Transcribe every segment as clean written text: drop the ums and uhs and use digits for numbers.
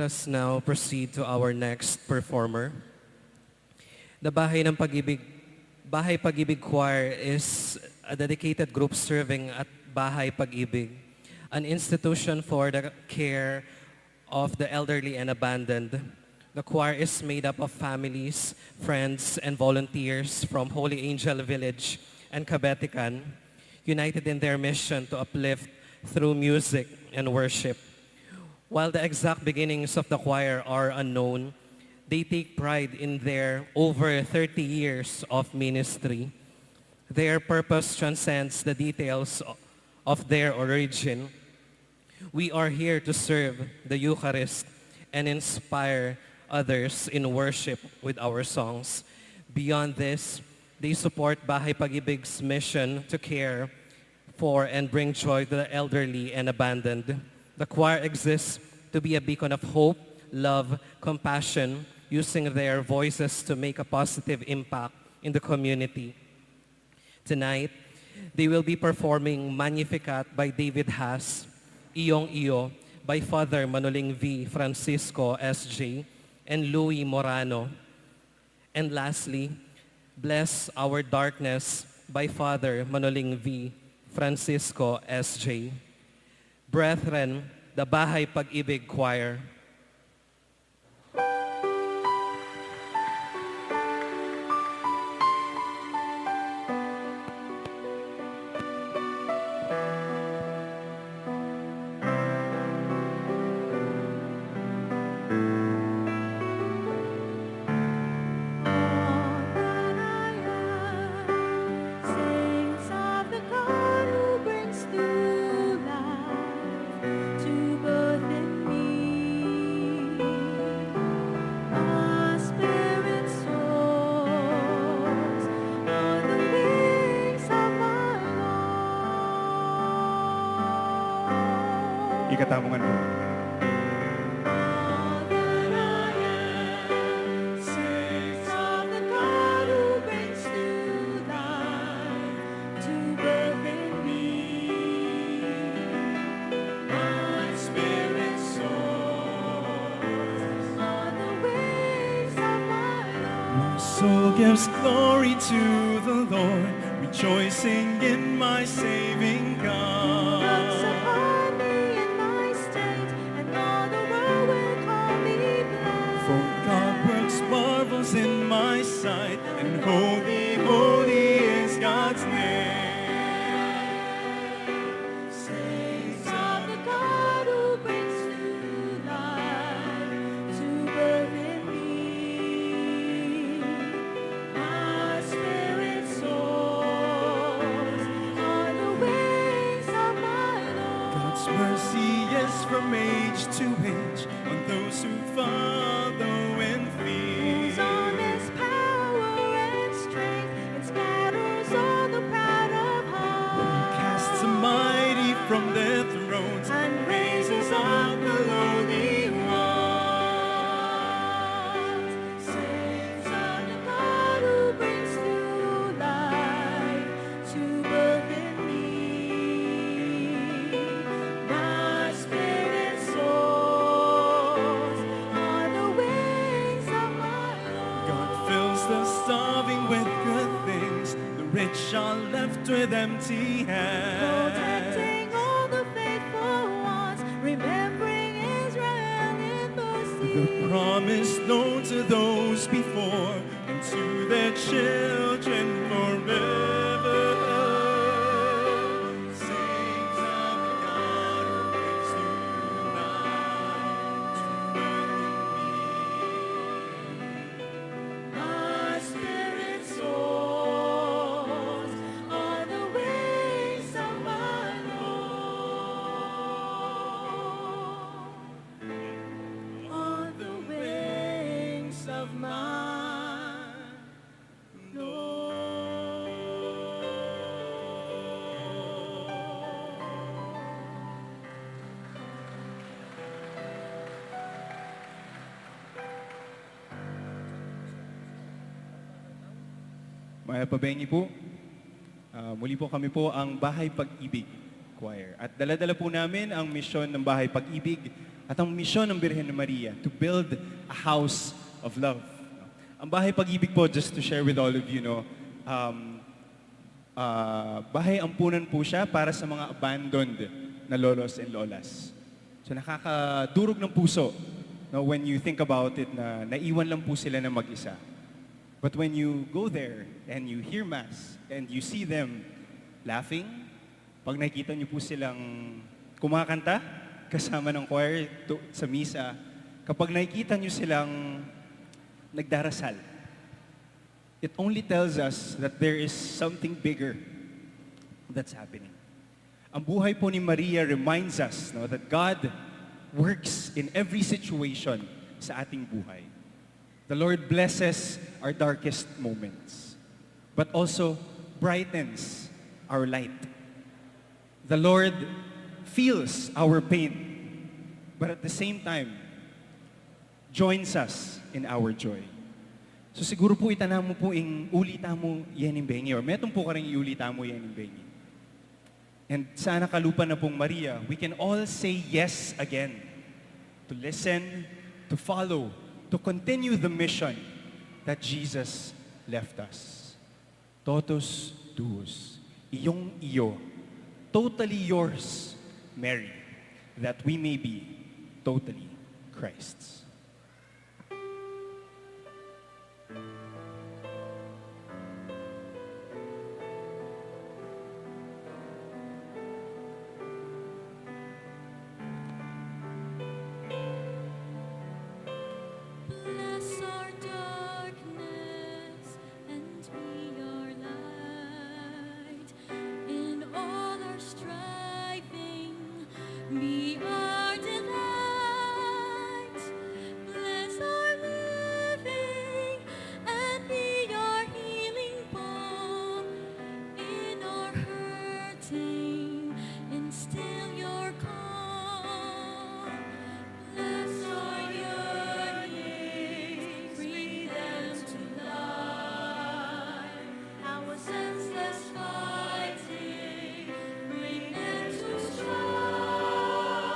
us now proceed to our next performer. The Bahay Pag-ibig Choir is a dedicated group serving at Bahay Pag-ibig, an institution for the care of the elderly and abandoned. The choir is made up of families, friends, and volunteers from Holy Angel Village and Cabetican, united in their mission to uplift through music and worship. While the exact beginnings of the choir are unknown, they take pride in their over 30 years of ministry. Their purpose transcends the details of their origin. We are here to serve the Eucharist and inspire others in worship with our songs. Beyond this, they support Bahay Pag-ibig's mission to care for and bring joy to the elderly and abandoned. The choir exists to be a beacon of hope, love, compassion, using their voices to make a positive impact in the community. Tonight, they will be performing Magnificat by David Haas, Iyong Iyo by Father Manoling V. Francisco S.J. and Louis Morano. And lastly, Bless Our Darkness by Father Manoling V. Francisco S.J. Brethren, the Bahay Pag-ibig Choir. Ikatamungan po. Soul gives glory to the Lord, rejoicing in my saving God. Looks upon me in my state, and all the world will call me blessed. For God works marvels in my sight, and holy, holy is God's name. Saints of the God who brings new life to birth in me. My spirit soars on the wings of my Lord. God's mercy is from age to age on those who follow and fear. Whose arm is power and strength, and scatters all the proud of heart. Casts the mighty from their thrones And raises up the lowly ones. Saints of the God who brings new life to birth in me. My spirit soars on the wings of my Lord. God fills the starving with good things, the rich are left with empty hands. Protecting all the faithful ones, remembering Israel in mercy. The promise known to those before and to their children forever. Saints of the God who brings new life to birth in me. My spirit soars on the wings of my Lord. On the wings of my Mga pabengi po, muli po kami po ang Bahay Pag-ibig Choir. At dala-dala po namin ang misyon ng Bahay Pag-ibig At ang misyon ng Birhen Maria, to build a house of love. Ang Bahay Pag-ibig po, just to share with all of you, bahay ampunan po siya para sa mga abandoned na lolos and lolas. So nakakadurog ng puso when you think about it na naiwan lang po sila na mag-isa. But when you go there and you hear Mass and you see them laughing, pag nakikita niyo po silang kumakanta kasama ng choir sa misa, kapag nakikita niyo silang nagdarasal, it only tells us that there is something bigger that's happening. Ang buhay po ni Maria reminds us that God works in every situation sa ating buhay. The Lord blesses our darkest moments, but also brightens our light. The Lord feels our pain, but at the same time, joins us in our joy. So siguro po itanam mo po ulita mo yan yung bengi, or metong po ka rin iulita mo yan yung bengi. And sa nakalupa na pong Maria, we can all say yes again to listen, to follow, to continue the mission that Jesus left us. Totus tuus, iyong iyo, totally yours, Mary, that we may be totally Christ's. Bless our darkness and be our light. In all our striving, be our delight. Bless our living and be our healing balm. In our hurting, instill your calm. Bless our yearnings, bring them to life. Our senseless fighting, bring them to strife.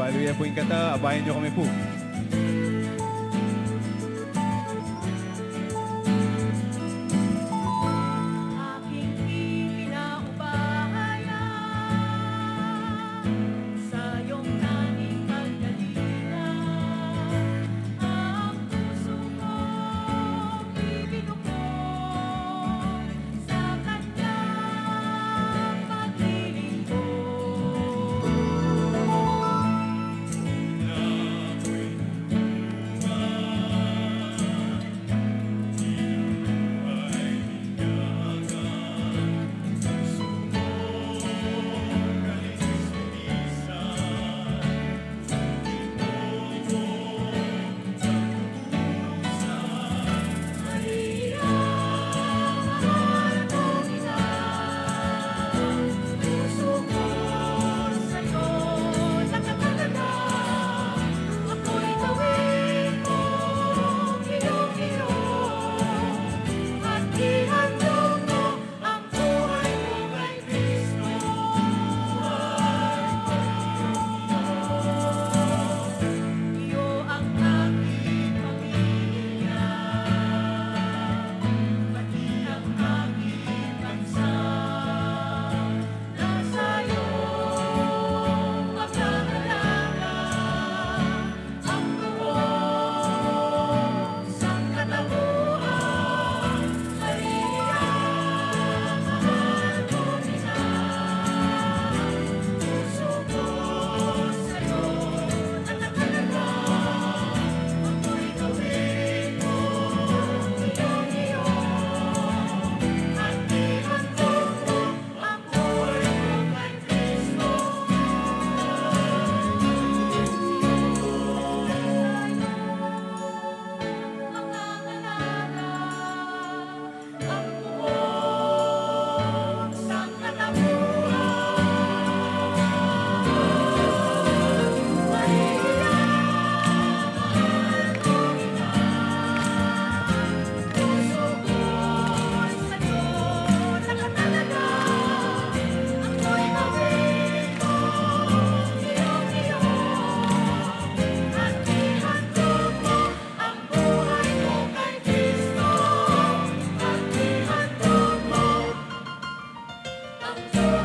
Baluya po yung kata, abayan nyo kami po. Aking pinaubahayan sa iyong tanging pagkalinga, ang puso kong bibigukod sa kanyang paglilingkod. Maria, mahal kong ina, puso ko sa'yo nakatalaga. Ako'y gawin mong iyong-iyo at ihandog mo ang buhay ko kay Kristo. Iyo ang aking pamilya, pati ang aking bansa. Nasa iyong pagkakalaga, ang buong sangkatauhan. Maria, mahal kong ina, puso ko sa'yo nakatalaga. Ako'y gawin mong iyong-iyo at ihandog mo ang buhay ko kay Kristo. Ang buong sangkatauhan. Maria, mahal kong ina, puso ko sa'yo nakatalaga. Ako'y gawin mong iyong-iyo at ihandog mo ang buhay ko kay Kristo. At ihandog mo ang buhay